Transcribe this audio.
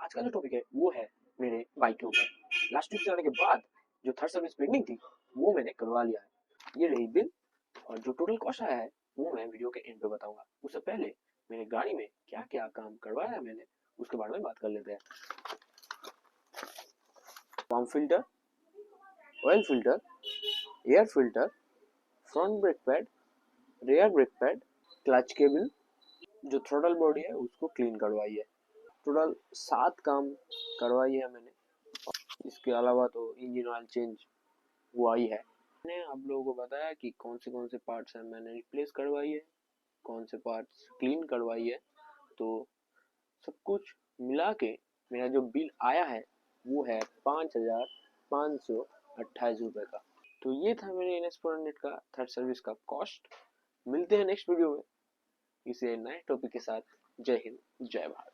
आज का जो टॉपिक है वो है मेरे बाइक के ऊपर। लास्ट वीक चलाने के बाद जो थर्ड सर्विस पेंडिंग थी वो मैंने करवा लिया है। ये रही बिल और जो टोटल कॉस्ट आया है वो मैं वीडियो के एंड पे बताऊंगा। उससे पहले मेरे गाड़ी में क्या क्या काम करवाया है मैंने उसके बारे में बात कर लेते हैं। Pump filter, oil filter, air filter, front brake pad, rear brake pad, clutch cable, जो थ्रोटल बॉडी है उसको क्लीन करवाई है। टोटल 7 काम करवाई है मैंने। इसके अलावा तो इंजन ऑयल चेंज हुआ ही है। मैंने आप लोगों को बताया कि कौन से पार्ट्स हैं मैंने रिप्लेस करवाई है, कौन से पार्ट्स क्लीन करवाई है। तो सब कुछ मिला के मेरा जो बिल आया है वो है 5,528 रुपये का। तो ये था मेरे NS400 का थर्ड सर्विस का कॉस्ट। मिलते हैं नेक्स्ट वीडियो में इसे नए टॉपिक के साथ। जय हिंद, जय भारत।